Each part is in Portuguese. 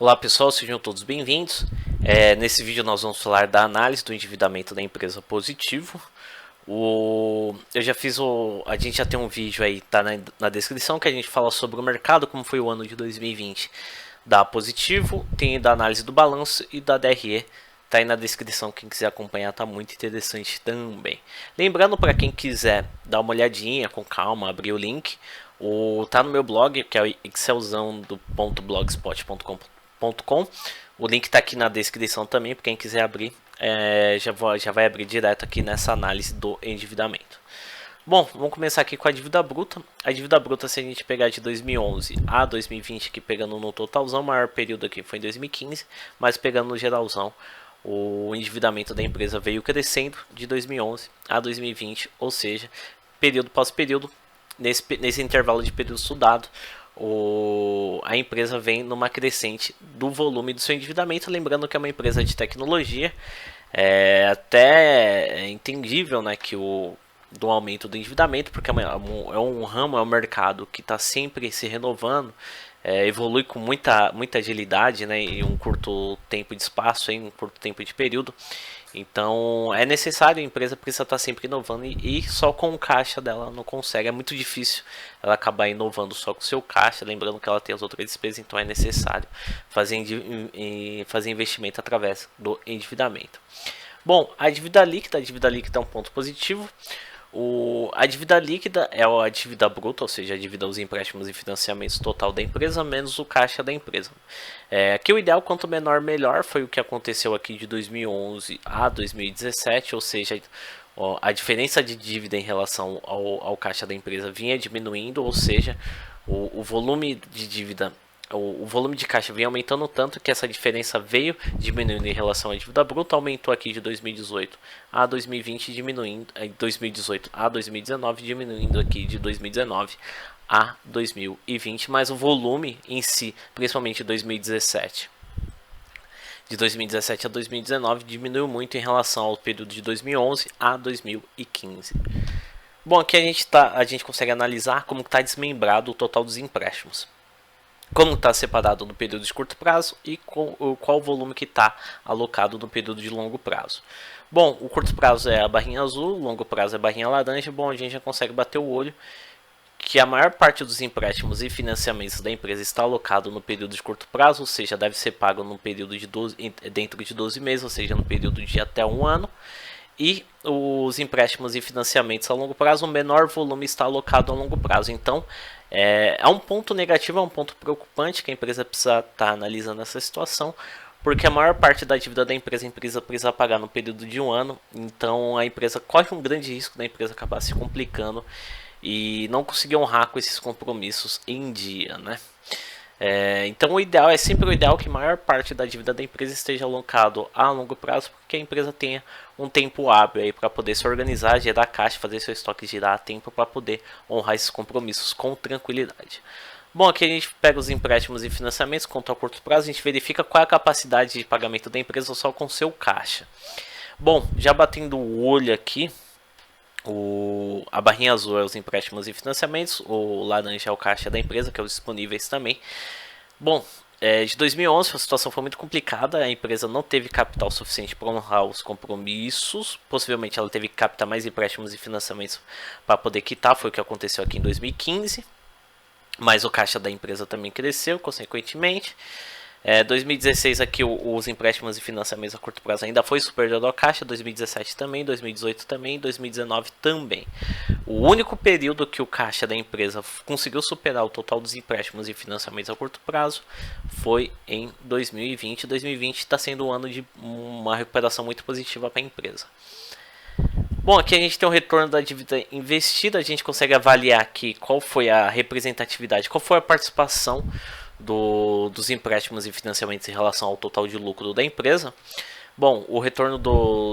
Olá pessoal, sejam todos bem-vindos. Nesse vídeo nós vamos falar da análise do endividamento da empresa positivo. Eu já fiz a gente já tem um vídeo aí, tá na descrição, que a gente fala sobre o mercado, como foi o ano de 2020 da positivo, tem da análise do balanço e da DRE. Tá aí na descrição, quem quiser acompanhar, tá muito interessante também. Lembrando, para quem quiser dar uma olhadinha com calma, abrir o link, tá no meu blog, que é o excelzão do .blogspot.com. O link está aqui na descrição também, para quem quiser abrir, já vai abrir direto aqui nessa análise do endividamento. Bom, vamos começar aqui com a dívida bruta. A dívida bruta, se a gente pegar de 2011 a 2020, aqui pegando no totalzão, o maior período aqui foi em 2015, mas pegando no geralzão, o endividamento da empresa veio crescendo de 2011 a 2020, ou seja, período após período, nesse intervalo de período estudado, a empresa vem numa crescente do volume do seu endividamento. Lembrando que é uma empresa de tecnologia, até entendível, né, que do aumento do endividamento, porque é um ramo, é um mercado que está sempre se renovando, evolui com muita agilidade, né, em um curto tempo de espaço, em um curto tempo de período. Então é necessário, a empresa precisa estar sempre inovando e só com o caixa dela não consegue, é muito difícil ela acabar inovando só com o seu caixa, lembrando que ela tem as outras despesas, então é necessário fazer investimento através do endividamento. Bom, a dívida líquida é um ponto positivo. A dívida líquida é a dívida bruta, ou seja, a dívida aos empréstimos e financiamentos total da empresa, menos o caixa da empresa. Aqui o ideal, quanto menor, melhor, foi o que aconteceu aqui de 2011 a 2017, ou seja, a diferença de dívida em relação ao caixa da empresa vinha diminuindo, ou seja, o volume de dívida, o volume de caixa vem aumentando tanto que essa diferença veio diminuindo em relação à dívida bruta, aumentou aqui de 2018 a 2020, diminuindo 2018 a 2019, diminuindo aqui de 2019 a 2020, mas o volume em si, principalmente 2017. De 2017 a 2019 diminuiu muito em relação ao período de 2011 a 2015. Bom, aqui a gente consegue analisar como está desmembrado o total dos empréstimos. Como está separado no período de curto prazo e qual o volume que está alocado no período de longo prazo. Bom, o curto prazo é a barrinha azul, o longo prazo é a barrinha laranja. Bom, a gente já consegue bater o olho que a maior parte dos empréstimos e financiamentos da empresa está alocado no período de curto prazo, ou seja, deve ser pago no período de dentro de 12 meses, ou seja, no período de até um ano. E os empréstimos e financiamentos a longo prazo, o menor volume está alocado a longo prazo. Então, é um ponto negativo, é um ponto preocupante que a empresa precisa estar analisando essa situação, porque a maior parte da dívida da empresa, a empresa precisa pagar no período de um ano. Então, a empresa corre um grande risco da empresa acabar se complicando e não conseguir honrar com esses compromissos em dia, né? Então é sempre o ideal que a maior parte da dívida da empresa esteja alocado a longo prazo, porque a empresa tenha um tempo hábil aí para poder se organizar, gerar caixa, fazer seu estoque girar a tempo para poder honrar esses compromissos com tranquilidade. Bom, aqui a gente pega os empréstimos e financiamentos quanto a curto prazo, a gente verifica qual é a capacidade de pagamento da empresa só com seu caixa. Bom, já batendo o olho aqui, a barrinha azul é os empréstimos e financiamentos, o laranja é o caixa da empresa, que é os disponíveis também. Bom, de 2011 a situação foi muito complicada, a empresa não teve capital suficiente para honrar os compromissos, possivelmente ela teve que captar mais empréstimos e financiamentos para poder quitar, foi o que aconteceu aqui em 2015, mas o caixa da empresa também cresceu, consequentemente. 2016 aqui os empréstimos e financiamentos a curto prazo ainda foi superior ao caixa, 2017 também, 2018 também, 2019 também. O único período que o caixa da empresa conseguiu superar o total dos empréstimos e financiamentos a curto prazo foi em 2020. 2020 está sendo um ano de uma recuperação muito positiva para a empresa. Bom, aqui a gente tem o retorno da dívida investida, a gente consegue avaliar aqui qual foi a representatividade, qual foi a participação dos empréstimos e financiamentos em relação ao total de lucro da empresa. Bom, o retorno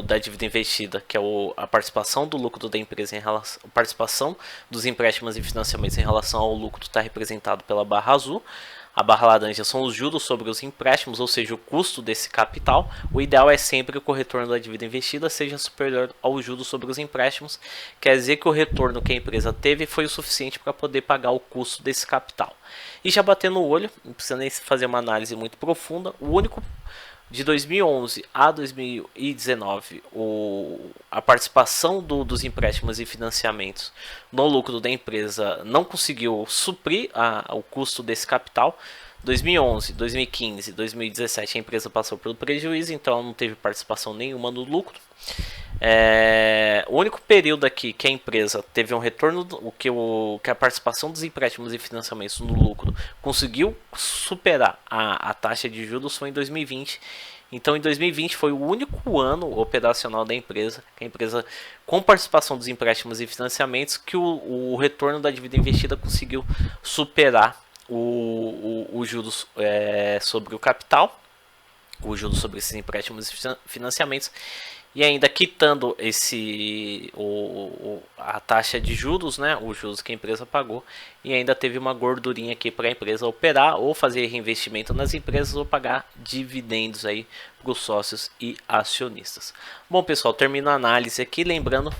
da dívida investida, que é a participação do lucro da empresa em relação, a participação dos empréstimos e financiamentos em relação ao lucro, está representado pela barra azul. a barra laranja são os juros sobre os empréstimos, ou seja, o custo desse capital. O ideal é sempre que o retorno da dívida investida seja superior ao juros sobre os empréstimos, quer dizer que o retorno que a empresa teve foi o suficiente para poder pagar o custo desse capital. E já batendo o olho, não precisa nem fazer uma análise muito profunda, o único de 2011 a 2019, a participação dos empréstimos e financiamentos no lucro da empresa não conseguiu suprir o custo desse capital. 2011, 2015, 2017 a empresa passou pelo prejuízo, então não teve participação nenhuma no lucro. O único período aqui que a empresa teve um retorno, que a participação dos empréstimos e financiamentos no lucro conseguiu superar a taxa de juros foi em 2020. Então, em 2020 foi o único ano operacional da empresa, que a empresa, com participação dos empréstimos e financiamentos, que o retorno da dívida investida conseguiu superar os juros sobre o capital, os juros sobre esses empréstimos e financiamentos. E ainda quitando a taxa de juros, né, os juros que a empresa pagou, e ainda teve uma gordurinha aqui para a empresa operar ou fazer reinvestimento nas empresas ou pagar dividendos aí para os sócios e acionistas. Bom, pessoal, termino a análise aqui, lembrando,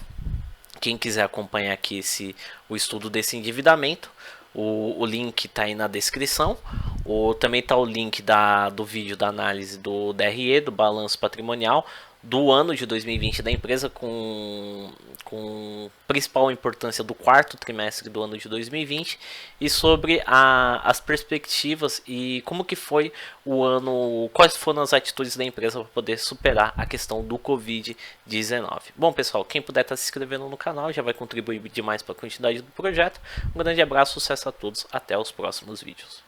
quem quiser acompanhar aqui o estudo desse endividamento, o link está aí na descrição. Também está o link do vídeo da análise do DRE, do balanço patrimonial do ano de 2020 da empresa, com principal importância do quarto trimestre do ano de 2020, e sobre as perspectivas e como que foi o ano, quais foram as atitudes da empresa para poder superar a questão do Covid-19. Bom, pessoal, quem puder estar se inscrevendo no canal já vai contribuir demais para a continuidade do projeto. Um grande abraço, sucesso a todos, até os próximos vídeos.